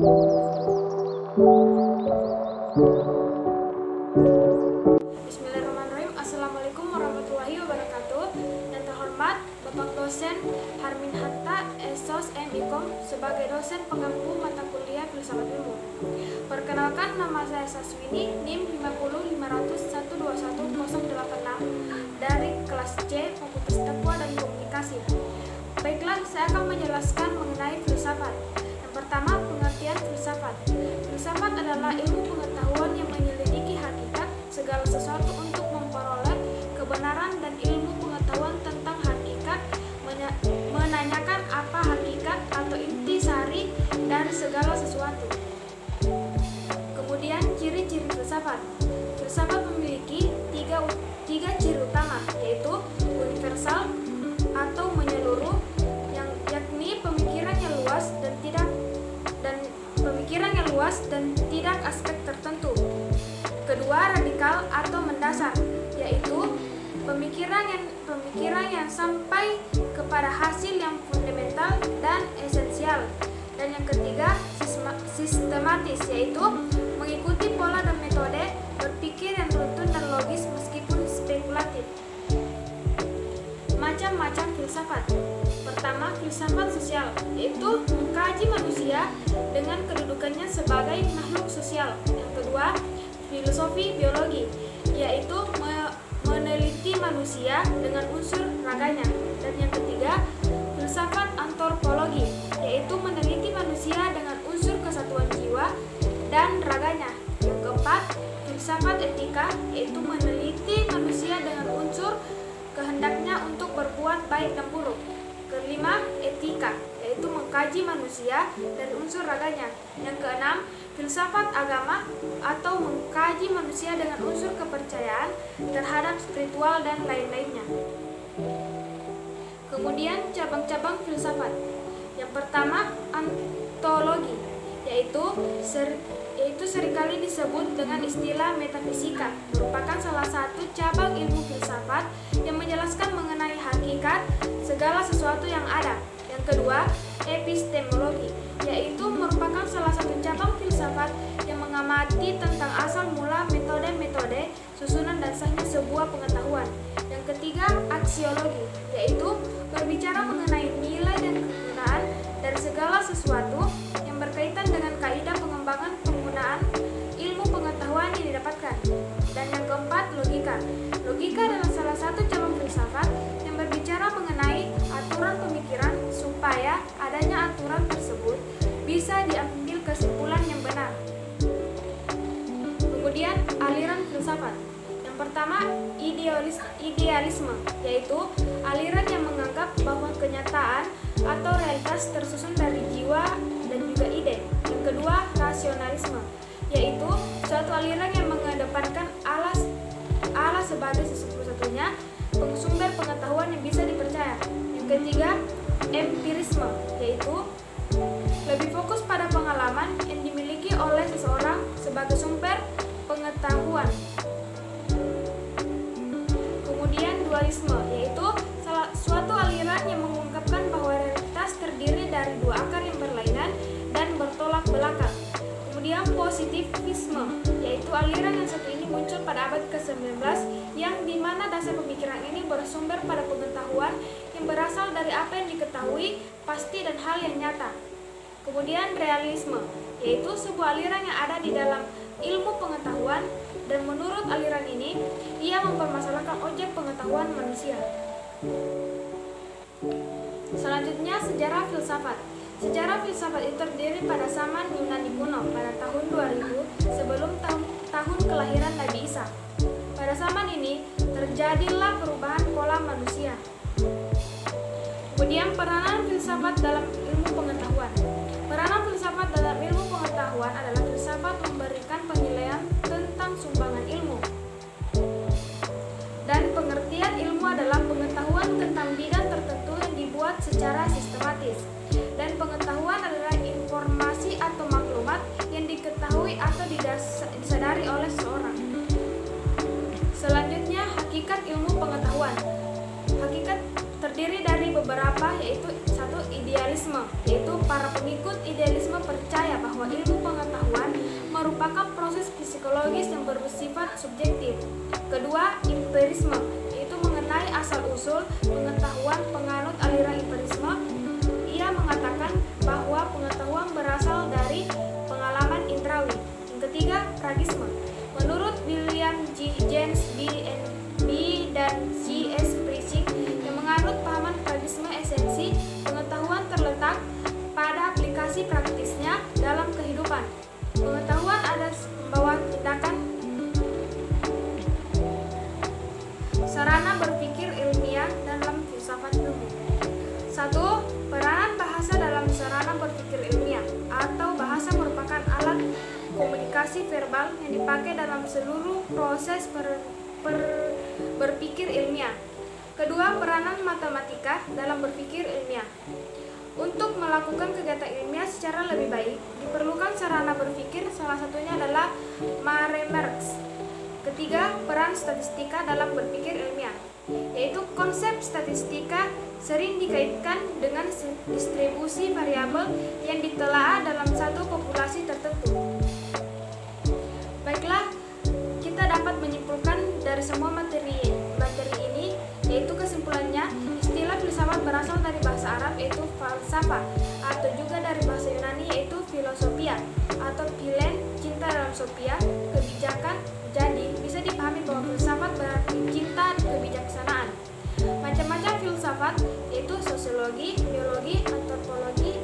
Bismillahirrahmanirrahim. Assalamualaikum warahmatullahi wabarakatuh. Yang terhormat Bapak Dosen Harmin Hatta, SOS MIKOM sebagai dosen pengampu mata kuliah Filsafat Ilmu. Perkenalkan, nama saya Saswini, NIM 50501211086 dari kelas C Fakultas Takwa dan Komunikasi. Baiklah, saya akan menjelaskan mengenai filsafat. Yang pertama, pengertian filsafat. Filsafat adalah ilmu pengetahuan yang menyelidiki hakikat segala sesuatu untuk memperoleh kebenaran, dan ilmu pengetahuan tentang hakikat menanyakan apa hakikat atau intisari dari segala sesuatu. Kemudian ciri-ciri filsafat. Filsafat memiliki tiga ciri utama, yaitu universal atau menyeluruh, yakni pemikiran yang luas dan tidak aspek tertentu. Kedua, radikal atau mendasar, yaitu pemikiran yang sampai kepada hasil yang fundamental dan esensial. Dan yang ketiga, sistematis, yaitu mengikuti pola dan metode berpikir yang runtun dan logis meskipun spekulatif. Macam-macam filsafat. Pertama, filsafat sosial, yaitu mengkaji manusia dengan kedudukannya sebagai makhluk sosial. Yang kedua, filosofi biologi, yaitu meneliti manusia dengan unsur raganya. Dan yang ketiga, filsafat antropologi, yaitu meneliti manusia dengan unsur kesatuan jiwa dan raganya. Yang keempat, filsafat etika, yaitu meneliti manusia dengan unsur kehendaknya untuk berbuat baik dan buruk. Kelima, etika, yaitu mengkaji manusia dari unsur raganya. Yang keenam, filsafat agama atau mengkaji manusia dengan unsur kepercayaan terhadap spiritual dan lain-lainnya. Kemudian cabang-cabang filsafat. Yang pertama, ontologi, yaitu seringkali disebut dengan istilah metafisika, merupakan salah satu cabang ilmu filsafat yang menjelaskan mengenai hakikat segala sesuatu yang ada. Yang kedua, epistemologi, yaitu merupakan salah satu cabang filsafat yang mengamati tentang asal mula, metode-metode, susunan dan sahnya sebuah pengetahuan. Yang ketiga, aksiologi, yaitu berbicara mengenai nilai dan kegunaan dari segala sesuatu yang berkaitan dengan kaidah pengembangan penggunaan ilmu pengetahuan yang didapatkan. Dan yang keempat, logika. Logika adalah salah satu cabang filsafat yang berbicara mengenai aturan pemikiran supaya adanya aturan tersebut bisa diambil kesimpulan yang benar. Kemudian aliran filsafat. Yang pertama, idealisme, yaitu aliran yang menganggap bahwa kenyataan atau realitas tersusun dari jiwa dan juga ide. Yang kedua, rasionalisme, yaitu suatu aliran yang mengedepankan Allah sebagai sesungguhnya sumber pengetahuan yang bisa dipercaya. Yang ketiga, empirisme, yaitu lebih fokus pada pengalaman yang dimiliki oleh seseorang sebagai sumber pengetahuan. Kemudian dualisme, yaitu suatu aliran yang mengungkapkan bahwa realitas terdiri dari dua akar yang berlainan dan bertolak belakang. Kemudian positivisme, yaitu aliran yang satu ini muncul pada abad ke-19 yang dimana dasar pemikiran ini bersumber pada pengetahuan yang berasal dari apa yang diketahui pasti dan hal yang nyata. Kemudian realisme, yaitu sebuah aliran yang ada di dalam ilmu pengetahuan, dan menurut aliran ini ia mempermasalahkan objek pengetahuan manusia. Selanjutnya, sejarah filsafat. Sejarah filsafat itu terdiri pada zaman Yunani kuno pada tahun 2000 sebelum tahun kelahiran Nabi Isa. Pada zaman ini terjadilah perubahan pola manusia. Kemudian peranan filsafat dalam ilmu pengetahuan. Peranan filsafat dalam ilmu pengetahuan adalah filsafat memberikan penilaian tentang sumbangan ilmu. Dan pengertian ilmu adalah pengetahuan tentang bidang tertentu yang dibuat secara sistematis. Dan pengetahuan adalah informasi atau maklumat yang diketahui atau disadari oleh seseorang. Selanjutnya, hakikat ilmu pengetahuan. Hakikat terdiri terdiri dari beberapa, yaitu satu, idealisme, yaitu para pengikut idealisme percaya bahwa ilmu pengetahuan merupakan proses psikologis yang bersifat subjektif. Kedua, empirisme, yaitu mengenai asal-usul pengetahuan. Penganut aliran empirisme, ia mengatakan bahwa pengetahuan berasal dari pengalaman indrawi. Yang ketiga, pragisme. Menurut William James B. dan C.S. Priestley yang menganut pahaman pragisme, esensi pengetahuan terletak pada aplikasi praktisnya dalam kehidupan. Pengetahuan ada membawa tindakan. Sarana berpikir ilmiah dalam filsafat ilmu. 1. Peranan bahasa dalam sarana berpikir ilmiah, atau bahasa merupakan alat komunikasi verbal yang dipakai dalam seluruh proses berpikir ilmiah. Kedua, peranan matematika dalam berpikir ilmiah. Untuk melakukan kegiatan ilmiah secara lebih baik, diperlukan sarana berpikir, salah satunya adalah Marx. Ketiga, peran statistika dalam berpikir ilmiah, yaitu konsep statistika sering dikaitkan dengan distribusi variabel yang ditelaah dalam satu populasi tertentu. Baiklah, kita dapat menyimpulkan dari semua materi ini, yaitu kesimpulannya, istilah filsafat berasal dari bahasa Arab yaitu falsafah, atau juga dari bahasa Yunani yaitu filosofia atau philen, cinta dalam sophia, kebijakan. Jadi bisa dipahami bahwa filsafat berarti cinta kebijaksanaan. Macam-macam filsafat yaitu sosiologi, biologi, antropologi,